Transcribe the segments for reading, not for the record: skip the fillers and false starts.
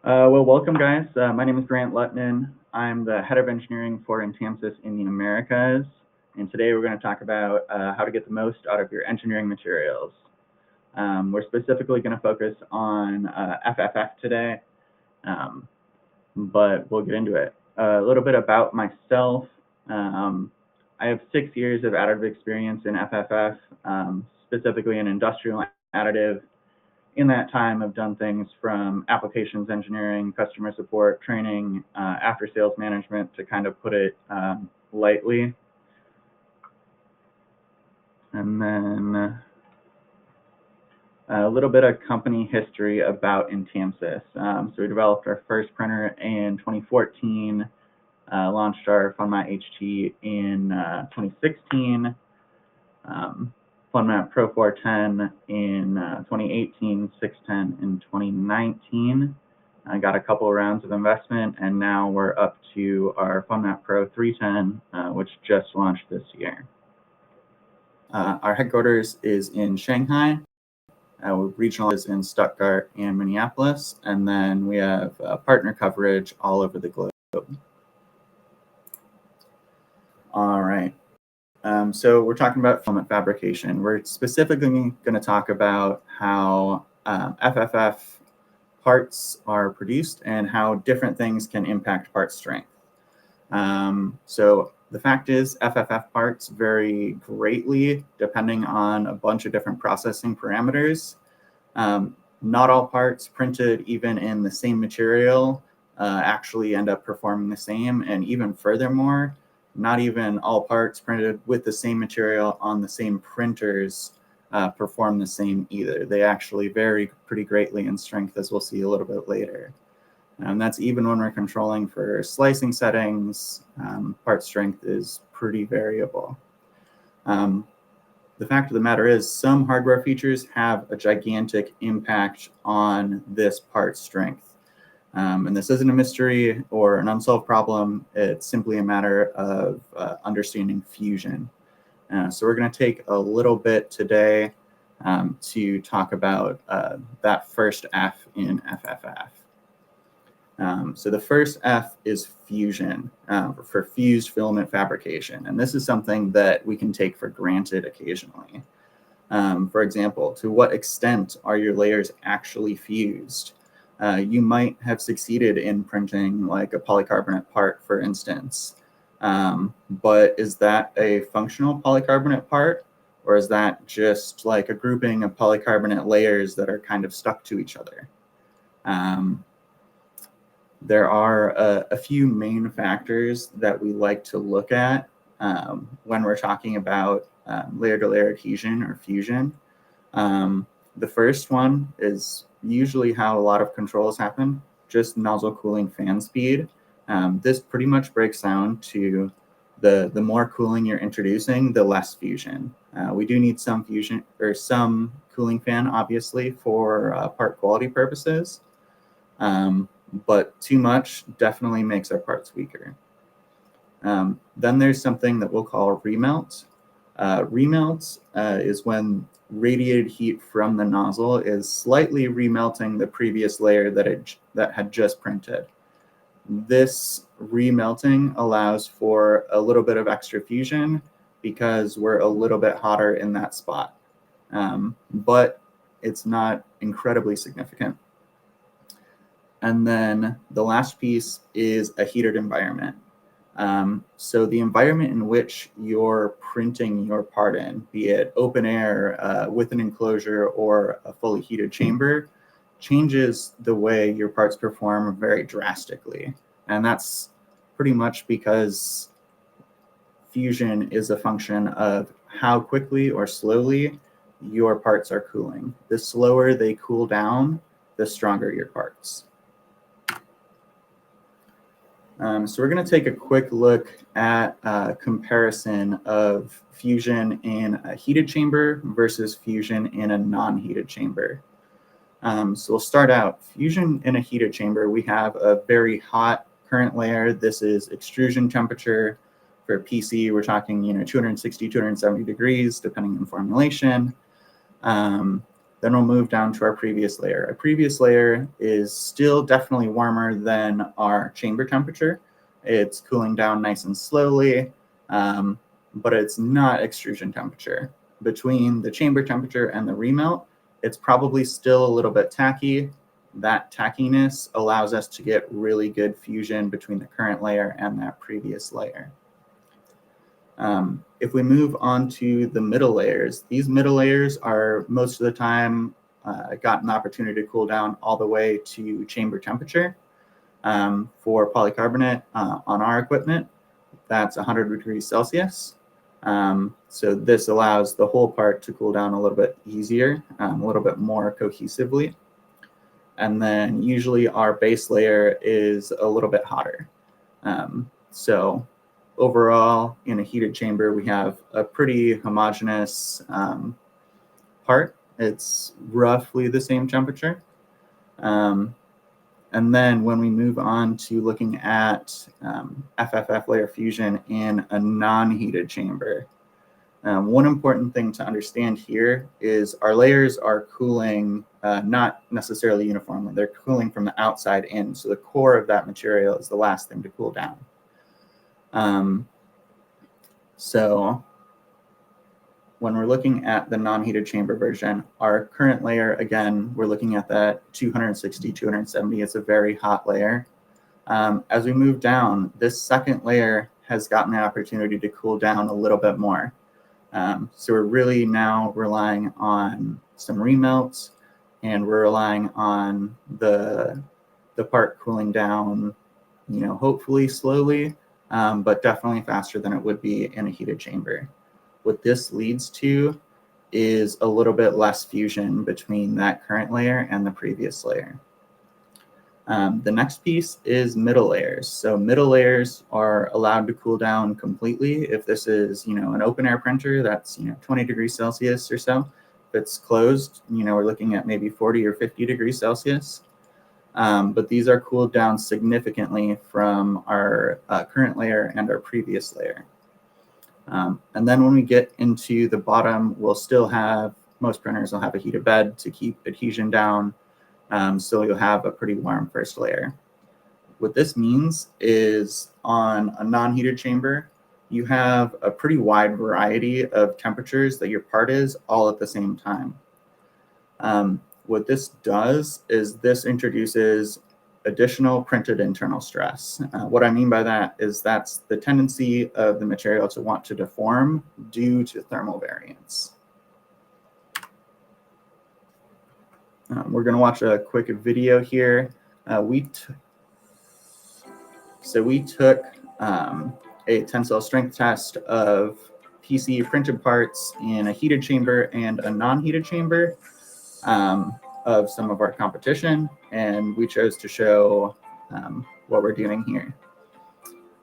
Well, welcome, guys. My name is Grant Lutman. I'm the head of engineering for INTAMSYS in the Americas. And today we're going to talk about how to get the most out of your engineering materials. We're specifically going to focus on FFF today, but we'll get into it. A little bit about myself. I have 6 years of additive experience in FFF, specifically in industrial additive. In that time, I've done things from applications engineering, customer support, training, after sales management, to kind of put it lightly. And then a little bit of company history about INTAMSYS. So we developed our first printer in 2014, launched our FunMat HT in 2016. FunMat Pro 410 in 2018, 610 in 2019. I got a couple of rounds of investment, and now we're up to our FunMat Pro 310, which just launched this year. Our headquarters is in Shanghai. Regional is in Stuttgart and Minneapolis, and then we have partner coverage all over the globe. All right. So we're talking about filament fabrication. We're specifically going to talk about how FFF parts are produced and how different things can impact part strength. So the fact is, FFF parts vary greatly depending on a bunch of different processing parameters. Not all parts printed even in the same material actually end up performing the same, and even furthermore, not even all parts printed with the same material on the same printers perform the same either. They actually vary pretty greatly in strength, as we'll see a little bit later. And that's even when we're controlling for slicing settings. Part strength is pretty variable. The fact of the matter is, some hardware features have a gigantic impact on this part strength. And this isn't a mystery or an unsolved problem. It's simply a matter of understanding fusion. So we're going to take a little bit today to talk about that first F in FFF. So the first F is fusion, for fused filament fabrication. And this is something that we can take for granted occasionally. For example, to what extent are your layers actually fused? You might have succeeded in printing like a polycarbonate part, for instance. But is that a functional polycarbonate part? Or is that just like a grouping of polycarbonate layers that are kind of stuck to each other? There are a few main factors that we like to look at when we're talking about layer-to-layer adhesion or fusion. The first one is usually how a lot of controls happen, just nozzle cooling fan speed. This pretty much breaks down to the more cooling you're introducing, the less fusion. We do need some fusion or some cooling fan, obviously, for part quality purposes. But too much definitely makes our parts weaker. Then there's something that we'll call remelt. Remelt is when radiated heat from the nozzle is slightly remelting the previous layer that had just printed. This remelting allows for a little bit of extra fusion because we're a little bit hotter in that spot. But it's not incredibly significant. And then the last piece is a heated environment. So the environment in which you're printing your part in, be it open air with an enclosure or a fully heated chamber, changes the way your parts perform very drastically. And that's pretty much because fusion is a function of how quickly or slowly your parts are cooling. The slower they cool down, the stronger your parts. So we're going to take a quick look at a comparison of fusion in a heated chamber versus fusion in a non-heated chamber. So we'll start out. Fusion in a heated chamber, we have a very hot current layer. This is extrusion temperature. For PC, we're talking 260, 270 degrees, depending on formulation. Then we'll move down to our previous layer. Our previous layer is still definitely warmer than our chamber temperature. It's cooling down nice and slowly, but it's not extrusion temperature. Between the chamber temperature and the remelt, it's probably still a little bit tacky. That tackiness allows us to get really good fusion between the current layer and that previous layer. If we move on to the middle layers, these middle layers are most of the time got an opportunity to cool down all the way to chamber temperature. For polycarbonate on our equipment, that's 100 degrees Celsius. So this allows the whole part to cool down a little bit easier, a little bit more cohesively. And then usually our base layer is a little bit hotter. So overall, in a heated chamber, we have a pretty homogeneous part. It's roughly the same temperature. And then when we move on to looking at FFF layer fusion in a non-heated chamber, one important thing to understand here is our layers are cooling not necessarily uniformly. They're cooling from the outside in. So the core of that material is the last thing to cool down. So when we're looking at the non-heated chamber version, our current layer, again, we're looking at that 260, 270. It's a very hot layer. As we move down, this second layer has gotten the opportunity to cool down a little bit more. So we're really now relying on some remelts, and we're relying on the part cooling down, hopefully slowly, but definitely faster than it would be in a heated chamber. What this leads to is a little bit less fusion between that current layer and the previous layer. The next piece is middle layers. So middle layers are allowed to cool down completely. If this is, an open air printer, that's, 20 degrees Celsius or so. If it's closed, we're looking at maybe 40 or 50 degrees Celsius. But these are cooled down significantly from our current layer and our previous layer. And then when we get into the bottom, we'll still have, most printers will have a heated bed to keep adhesion down. So you'll have a pretty warm first layer. What this means is on a non-heated chamber, you have a pretty wide variety of temperatures that your part is all at the same time. What this does is this introduces additional printed internal stress. What I mean by that is that's the tendency of the material to want to deform due to thermal variance. We're going to watch a quick video here. We took a tensile strength test of PC printed parts in a heated chamber and a non-heated chamber of some of our competition, and we chose to show what we're doing here.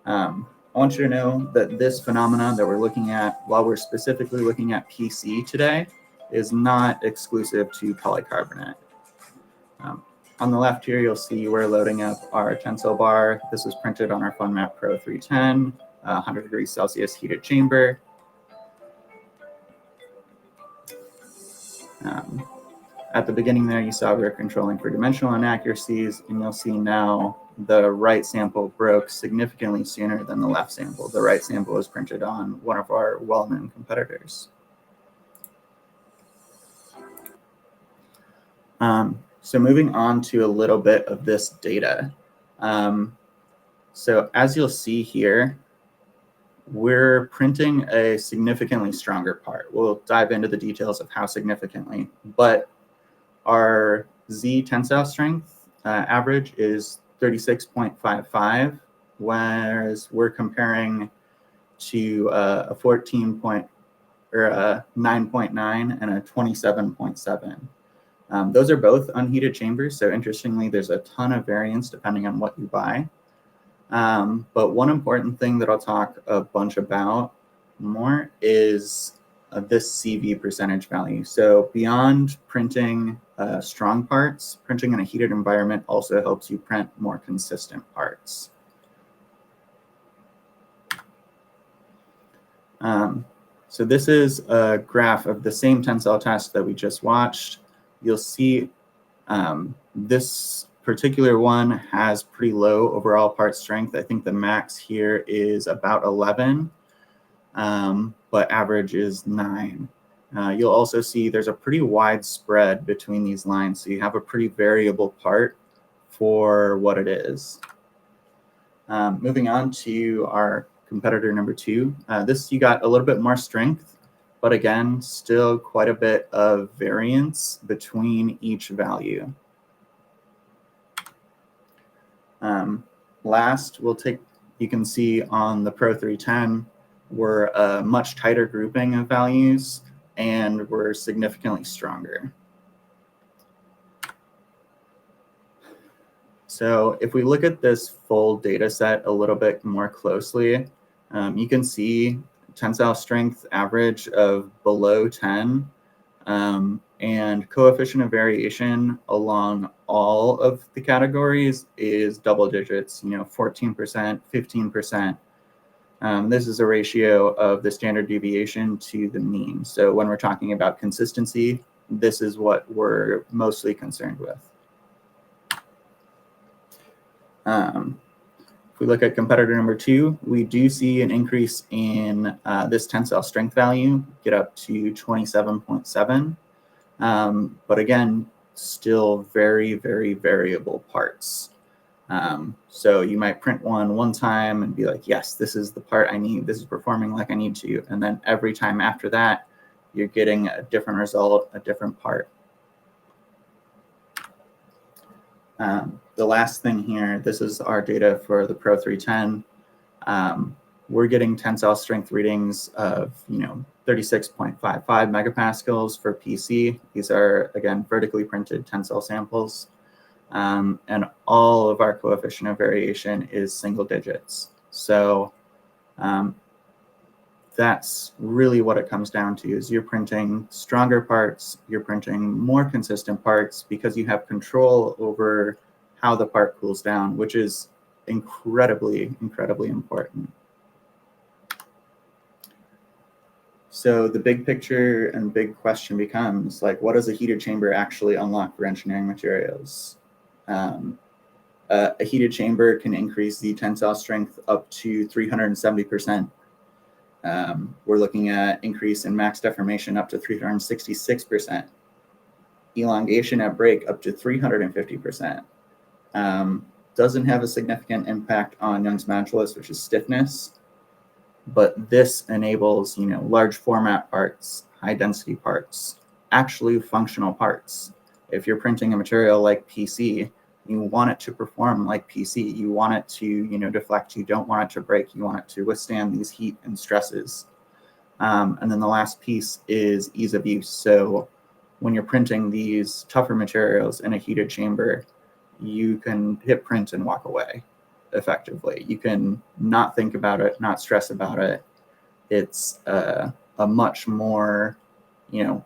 I want you to know that this phenomenon that we're looking at, while we're specifically looking at PC today, is not exclusive to polycarbonate. On the left here, you'll see we're loading up our tensile bar. This was printed on our FunMap Pro 310, 100 degrees Celsius heated chamber. At the beginning there, you saw we were controlling for dimensional inaccuracies, and you'll see now the right sample broke significantly sooner than the left sample. The right sample was printed on one of our well-known competitors. So moving on to a little bit of this data. So as you'll see here, we're printing a significantly stronger part. We'll dive into the details of how significantly, but our Z tensile strength average is 36.55, whereas we're comparing to a 9.9 and a 27.7. Those are both unheated chambers, so interestingly, there's a ton of variance depending on what you buy. But one important thing that I'll talk a bunch about more is this CV percentage value. So beyond printing strong parts, printing in a heated environment also helps you print more consistent parts. So this is a graph of the same tensile test that we just watched. you'll see this particular one has pretty low overall part strength. I think the max here is about 11, but average is 9. You'll also see there's a pretty wide spread between these lines, so you have a pretty variable part for what it is. Moving on to our competitor number 2. This, you got a little bit more strength, but again, still quite a bit of variance between each value. Last, you can see on the Pro 310, we're a much tighter grouping of values, and we're significantly stronger. So if we look at this full data set a little bit more closely, you can see tensile strength average of below 10, and coefficient of variation along all of the categories is double digits, 14%, 15%. This is a ratio of the standard deviation to the mean. So when we're talking about consistency, this is what we're mostly concerned with. If we look at competitor number 2, we do see an increase in this tensile strength value, get up to 27.7. But again, still very, very variable parts. So you might print one time and be like, yes, this is the part I need. This is performing like I need to. And then every time after that, you're getting a different result, a different part. The last thing here, this is our data for the Pro 310. We're getting tensile strength readings of 36.55 megapascals for PC. These are, again, vertically printed tensile samples. And all of our coefficient of variation is single digits. So that's really what it comes down to, is you're printing stronger parts, you're printing more consistent parts because you have control over how the part cools down, which is incredibly, incredibly important. So the big picture and big question becomes, like, what does a heated chamber actually unlock for engineering materials? A heated chamber can increase the tensile strength up to 370%. We're looking at increase in max deformation up to 366%. Elongation at break up to 350%. Doesn't have a significant impact on Young's modulus, which is stiffness, but this enables, large format parts, high density parts, actually functional parts. If you're printing a material like PC, you want it to perform like PC. You want it to, deflect. You don't want it to break. You want it to withstand these heat and stresses. And then the last piece is ease of use. So when you're printing these tougher materials in a heated chamber, you can hit print and walk away effectively. You can not think about it, not stress about it. It's a much more,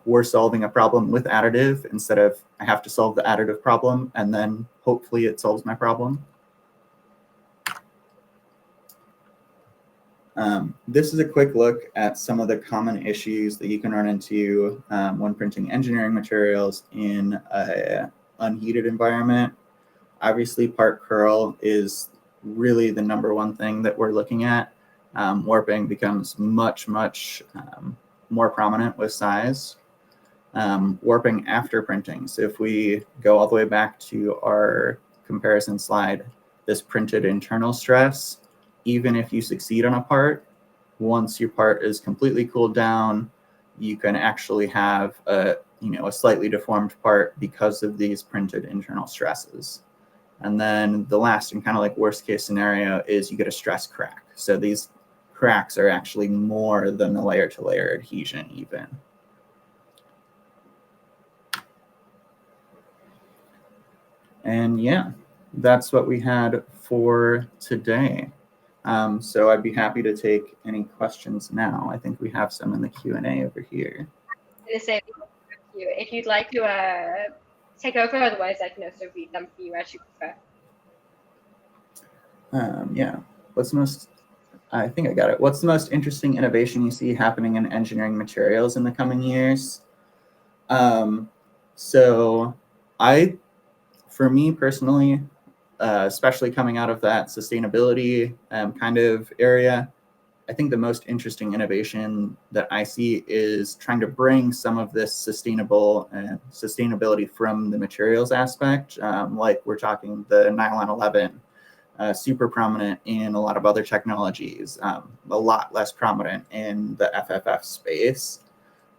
we're solving a problem with additive instead of I have to solve the additive problem and then hopefully it solves my problem. This is a quick look at some of the common issues that you can run into when printing engineering materials in an unheated environment. Obviously, part curl is really the #1 thing that we're looking at. Warping becomes much, much more prominent with size. Warping after printing. So if we go all the way back to our comparison slide, this printed internal stress, even if you succeed on a part, once your part is completely cooled down, you can actually have a slightly deformed part because of these printed internal stresses. And then the last and kind of like worst case scenario is you get a stress crack. So these cracks are actually more than the layer to layer adhesion even. And yeah, that's what we had for today. So I'd be happy to take any questions now. I think we have some in the Q&A over here. I'm going to say if you'd like to take over, otherwise I can also read them for you as you prefer. Yeah, I think I got it. What's the most interesting innovation you see happening in engineering materials in the coming years? So for me personally, especially coming out of that sustainability kind of area, I think the most interesting innovation that I see is trying to bring some of this sustainability from the materials aspect. Like we're talking the nylon 11, super prominent in a lot of other technologies, a lot less prominent in the FFF space.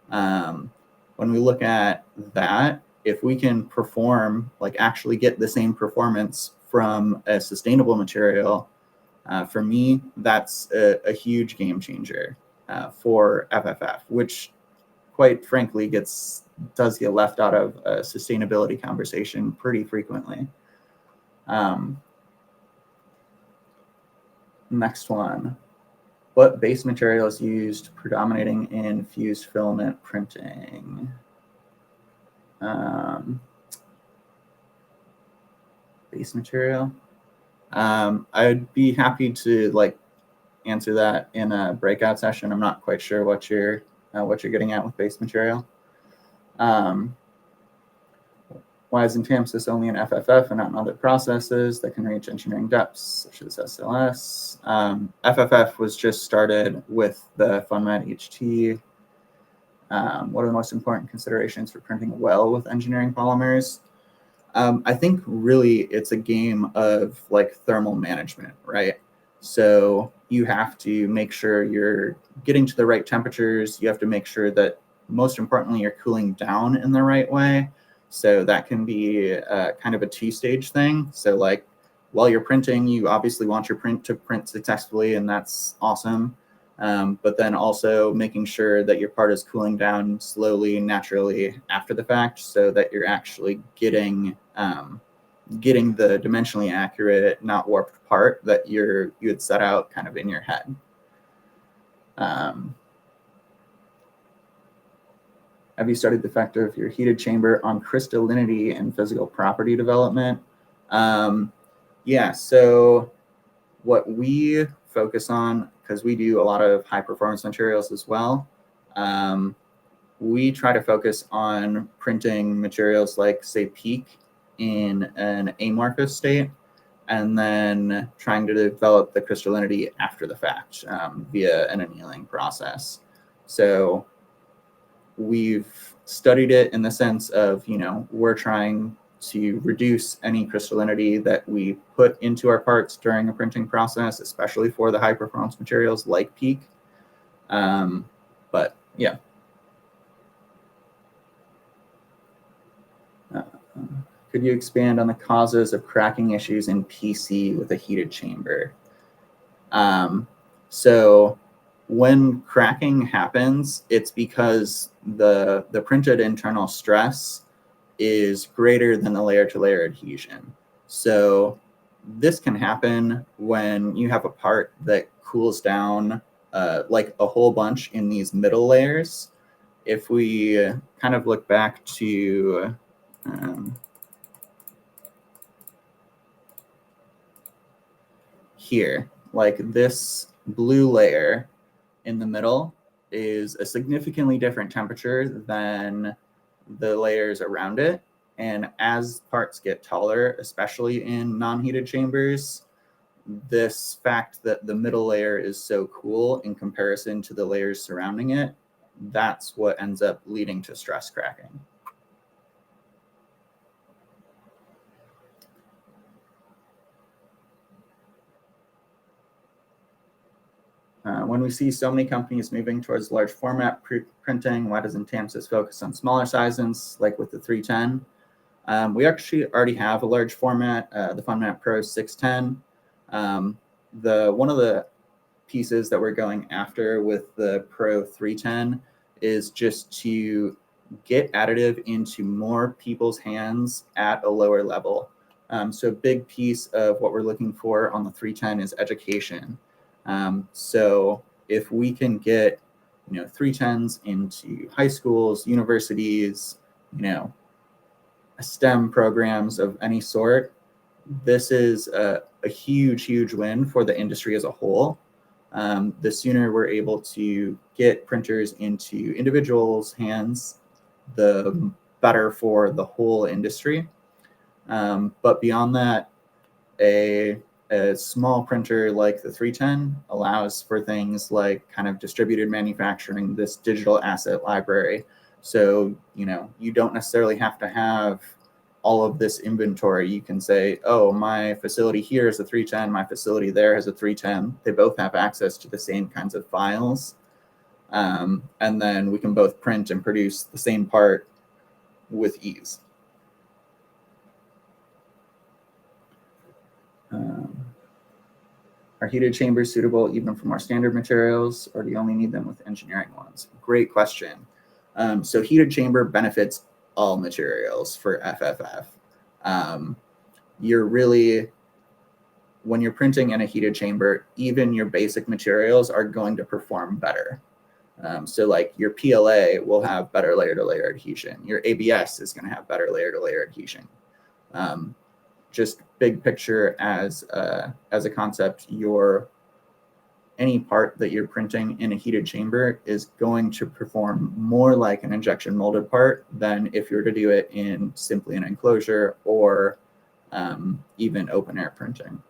When we look at that, if we can perform, like actually get the same performance from a sustainable material, for me, that's a huge game changer for FFF, which quite frankly does get left out of a sustainability conversation pretty frequently. Next one. What base material is used predominating in fused filament printing? Base material. I'd be happy to answer that in a breakout session. I'm not quite sure what you're getting at with base material. Why is INTAMSYS only in FFF and not in other processes that can reach engineering depths, such as SLS? FFF was just started with the FunMat HT. What are the most important considerations for printing well with engineering polymers? I think really it's a game of thermal management, right? So you have to make sure you're getting to the right temperatures. You have to make sure that, most importantly, you're cooling down in the right way. So that can be kind of a two-stage thing. So while you're printing, you obviously want your print to print successfully, and that's awesome. But then also making sure that your part is cooling down slowly and naturally after the fact, so that you're actually getting the dimensionally accurate, not warped part that you had set out kind of in your head. Have you studied the effect of your heated chamber on crystallinity and physical property development? Yeah, so what we focus on, because we do a lot of high performance materials as well, we try to focus on printing materials like, say, PEEK in an amorphous state, and then trying to develop the crystallinity after the fact via an annealing process. So we've studied it in the sense of, we're trying to reduce any crystallinity that we put into our parts during a printing process, especially for the high performance materials like PEEK. But yeah. Could you expand on the causes of cracking issues in PC with a heated chamber? So when cracking happens, it's because the printed internal stress is greater than the layer-to-layer adhesion. So this can happen when you have a part that cools down like a whole bunch in these middle layers. If we kind of look back to here, like this blue layer in the middle is a significantly different temperature than the layers around it. And as parts get taller, especially in non-heated chambers, this fact that the middle layer is so cool in comparison to the layers surrounding it, that's what ends up leading to stress cracking. When we see so many companies moving towards large format printing, why doesn't INTAMSYS focus on smaller sizes, like with the 310? We actually already have a large format, the FunMat Pro 610. One of the pieces that we're going after with the Pro 310 is just to get additive into more people's hands at a lower level. So a big piece of what we're looking for on the 310 is education. So if we can get 310s into high schools, universities, STEM programs of any sort, this is a huge win for the industry as a whole. The sooner we're able to get printers into individuals' hands, the better for the whole industry. But beyond that, a small printer like the 310 allows for things like kind of distributed manufacturing, this digital asset library. So, you don't necessarily have to have all of this inventory. You can say, oh, my facility here is a 310, my facility there has a 310. They both have access to the same kinds of files. And then we can both print and produce the same part with ease. Are heated chambers suitable even for more standard materials, or do you only need them with engineering ones? Great question. So heated chamber benefits all materials for FFF. When you're printing in a heated chamber, even your basic materials are going to perform better. So like your PLA will have better layer-to-layer adhesion. Your ABS is going to have better layer-to-layer adhesion. Just big picture as a concept, any part that you're printing in a heated chamber is going to perform more like an injection molded part than if you were to do it in simply an enclosure or even open air printing.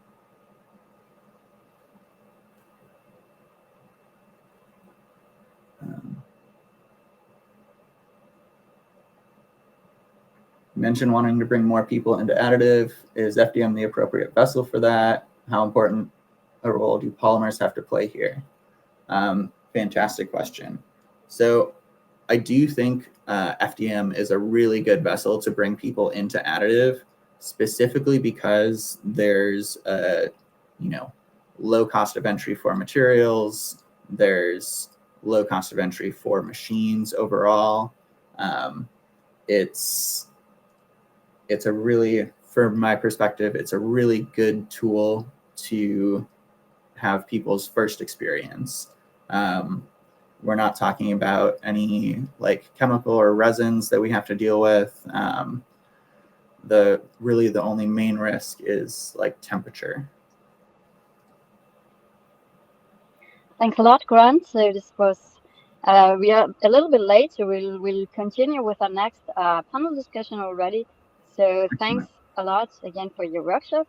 You mentioned wanting to bring more people into additive. Is FDM the appropriate vessel for that? How important a role do polymers have to play here? Fantastic question. So I do think FDM is a really good vessel to bring people into additive, specifically because there's low cost of entry for materials. There's low cost of entry for machines overall. From my perspective, it's a really good tool to have people's first experience. We're not talking about any like chemical or resins that we have to deal with. The only main risk is like temperature. Thanks a lot, Grant. So this was we are a little bit late, so we'll continue with our next panel discussion already. So thanks a lot again for your workshop.